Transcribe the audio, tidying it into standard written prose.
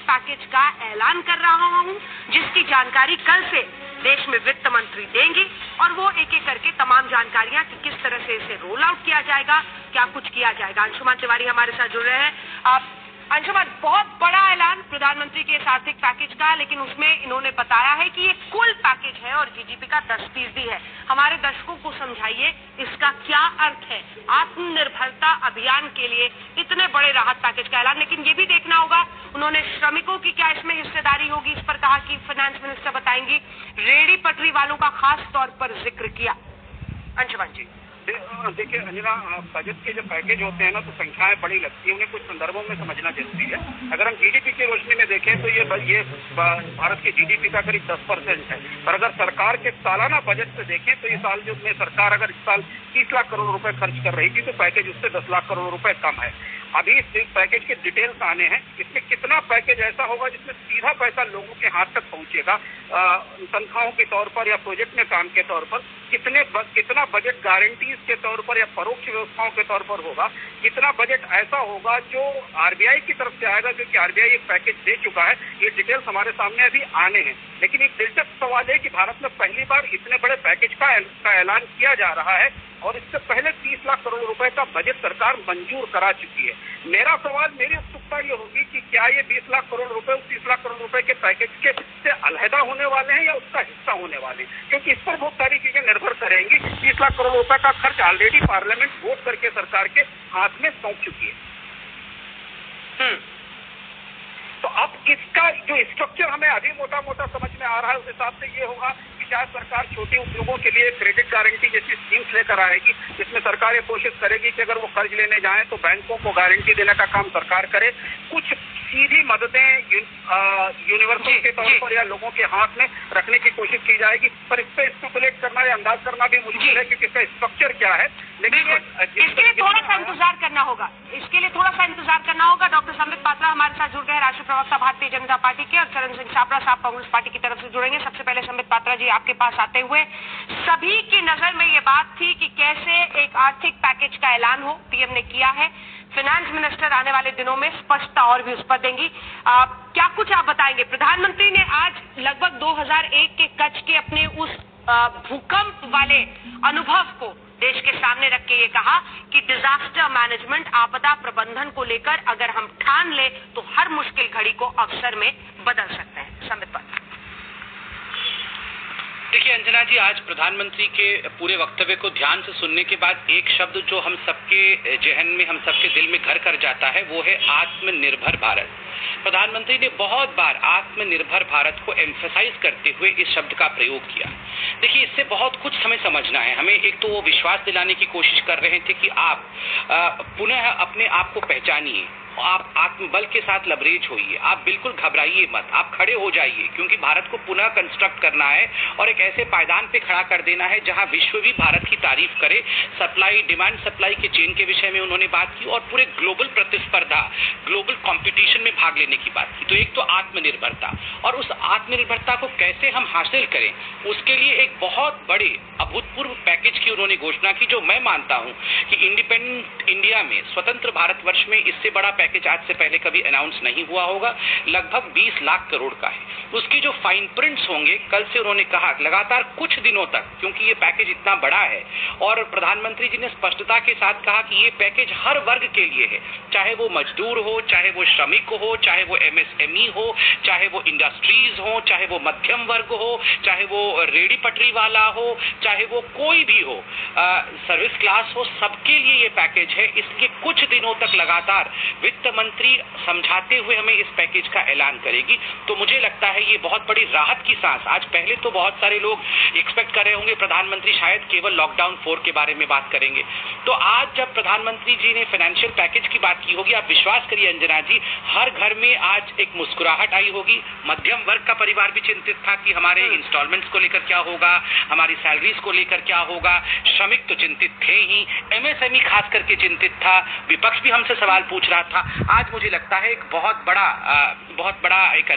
Package का ऐलान कर रहा हूं, जिसकी जानकारी कल से देश में वित्त मंत्री देंगे और वो एक एक करके तमाम जानकारियां कि किस तरह से इसे रोल आउट किया जाएगा, क्या कुछ किया जाएगा। अंशुमान तिवारी हमारे साथ जुड़ रहे हैं। अंशुमान, बहुत बड़ा ऐलान प्रधानमंत्री के इस आर्थिक पैकेज का, लेकिन उसमें इन्होंने बताया है कि ये कुल पैकेज है और जीडीपी का 10% है। हमारे दर्शकों को समझाइए इसका क्या अर्थ है आत्मनिर्भरता अभियान के लिए इतने बड़े राहत पैकेज का ऐलान। लेकिन ये भी देखना होगा उन्होंने श्रमिकों की क्या इसमें हिस्सेदारी होगी, इस पर कहा कि फाइनेंस मिनिस्टर बताएंगी। रेहड़ी पटरी वालों का खास तौर पर जिक्र किया। अंशुमान जी, देखिए अंजना, बजट के जो पैकेज होते हैं ना, तो संख्याएं बड़ी लगती है, उन्हें कुछ संदर्भों में समझना जरूरी है। अगर हम जीडीपी की रोशनी में देखें तो ये भारत की जीडीपी का करीब 10% है। पर अगर सरकार के सालाना बजट से देखें तो इस साल में सरकार अगर इस साल 30 लाख करोड़ रुपए खर्च कर रही थी तो पैकेज उससे 10 लाख करोड़ रुपए कम है। अभी इस पैकेज के डिटेल्स आने हैं। इसमें कितना पैकेज ऐसा होगा जिसमें सीधा पैसा लोगों के हाथ तक पहुंचेगा तनख्वाहों के तौर पर या प्रोजेक्ट में काम के तौर पर, कितना बजट गारंटीज के तौर पर या परोक्ष व्यवस्थाओं के तौर पर होगा, कितना बजट ऐसा होगा जो आरबीआई की तरफ से आएगा, क्योंकि आरबीआई एक पैकेज दे चुका है। ये डिटेल्स हमारे सामने अभी आने हैं। लेकिन एक दिलचस्प सवाल है कि भारत में पहली बार इतने बड़े पैकेज का ऐलान किया जा रहा है और इससे पहले 30 लाख करोड़ रुपए का बजट सरकार मंजूर करा चुकी है। मेरी उत्सुकता ये होगी कि क्या ये 20 लाख करोड़ रुपए उस 30 लाख करोड़ रुपए के पैकेज के से अलहदा होने वाले हैं या उसका हिस्सा होने वाले हैं, क्योंकि इस पर बहुत सारी चीजें निर्भर करेंगी। 30 लाख करोड़ रुपए का खर्च ऑलरेडी पार्लियामेंट वोट करके सरकार के हाथ में सौंप चुकी है। तो अब इसका जो स्ट्रक्चर हमें अभी मोटा मोटा समझ में आ रहा है, उस हिसाब से ये होगा कि शायद सरकार छोटे उद्योगों के लिए क्रेडिट गारंटी जैसी स्कीम्स लेकर आएगी, जिसमें सरकार ये कोशिश करेगी कि अगर वो कर्ज लेने जाएं तो बैंकों को गारंटी देने का काम सरकार करे। कुछ सीधी मददें यूनिवर्सल के तौर पर या लोगों के हाथ में रखने की कोशिश की जाएगी, पर इस पर स्पेकुलेट करना या अंदाज करना भी मुश्किल है क्योंकि इसका स्ट्रक्चर क्या है। लेकिन इसके लिए थोड़ा सा इंतजार करना होगा, डॉक्टर संबित पात्रा हमारे साथ जुड़ गए, राष्ट्रीय प्रवक्ता भारतीय जनता पार्टी के, और चरण सिंह छाबड़ा साहब कांग्रेस पार्टी की तरफ से जुड़ेंगे। सबसे पहले संबित पात्रा जी, आपके पास आते हुए, सभी की नजर में ये बात थी कि कैसे एक आर्थिक पैकेज का ऐलान हो, पीएम ने किया है, फाइनेंस मिनिस्टर आने वाले दिनों में स्पष्टता और भी उस पर देंगी। क्या कुछ आप बताएंगे? प्रधानमंत्री ने आज लगभग 2001 के कच्छ के अपने उस भूकंप वाले अनुभव को देश के सामने रख के ये कहा कि डिजास्टर मैनेजमेंट, आपदा प्रबंधन को लेकर अगर हम ठान ले तो हर मुश्किल घड़ी को अवसर में बदल सकते हैं। संबित पात्रा। देखिए अंजना जी, आज प्रधानमंत्री के पूरे वक्तव्य को ध्यान से सुनने के बाद एक शब्द जो हम सबके जहन में, हम सबके दिल में घर कर जाता है, वो है आत्मनिर्भर भारत। प्रधानमंत्री ने बहुत बार आत्मनिर्भर भारत को एम्फसाइज करते हुए इस शब्द का प्रयोग किया। देखिए, इससे बहुत कुछ हमें समझना है। हमें एक तो वो विश्वास दिलाने की कोशिश कर रहे थे कि आप पुनः अपने आप को पहचानिए, आप आत्मबल के साथ लबरेज होइए, आप बिल्कुल घबराइए मत, आप खड़े हो जाइए, क्योंकि भारत को पुनः कंस्ट्रक्ट करना है और एक ऐसे पायदान पे खड़ा कर देना है जहां विश्व भी भारत की तारीफ करे। सप्लाई, डिमांड सप्लाई के चेन के विषय में उन्होंने बात की और पूरे ग्लोबल प्रतिस्पर्धा, ग्लोबल कंपटीशन में भाग लेने की बात की। तो एक तो आत्मनिर्भरता, और उस आत्मनिर्भरता को कैसे हम हासिल करें, उसके लिए एक बहुत बड़े अभूतपूर्व पैकेज की उन्होंने घोषणा की, जो मैं मानता हूं कि इंडिपेंडेंट इंडिया में, स्वतंत्र भारतवर्ष में इससे बड़ा पैकेज आज से पहले कभी अनाउंस नहीं हुआ होगा। लगभग 20 लाख करोड़ का है। उसकी जो फाइन प्रिंट्स होंगे, कल से उन्होंने कहा लगातार कुछ दिनों तक, क्योंकि ये पैकेज इतना बड़ा है, और प्रधानमंत्री जी ने स्पष्टता के साथ कहा कि ये पैकेज हर वर्ग के लिए है, चाहे वो मजदूर हो, चाहे वो श्रमिक हो, चाहे वो एमएसएमई हो, चाहे वो इंडस्ट्रीज हो, चाहे वो मध्यम वर्ग हो, चाहे वो रेडी पटरी वाला हो, चाहे वो कोई भी हो, सर्विस क्लास हो, सबके लिए ये पैकेज है। इसलिए कुछ दिनों तक लगातार वित्त मंत्री समझाते हुए हमें इस पैकेज का ऐलान करेगी। तो मुझे लगता है ये बहुत बड़ी राहत की सांस। आज पहले तो बहुत सारे लोग एक्सपेक्ट कर रहे होंगे प्रधानमंत्री शायद केवल लॉकडाउन 4 के बारे में बात करेंगे। तो आज जब प्रधानमंत्री जी ने फाइनेंशियल पैकेज की बात की होगी, आप विश्वास करिए अंजना जी, हर घर में आज एक मुस्कुराहट आई होगी। मध्यम वर्ग का परिवार भी चिंतित था कि हमारे इंस्टॉलमेंट्स को लेकर क्या होगा, हमारी सैलरीज को लेकर क्या होगा। श्रमिक तो चिंतित थे ही, एमएसएमई खास करके चिंतित था, विपक्ष भी हमसे सवाल पूछ रहा था। आज मुझे लगता है एक बहुत बड़ा एक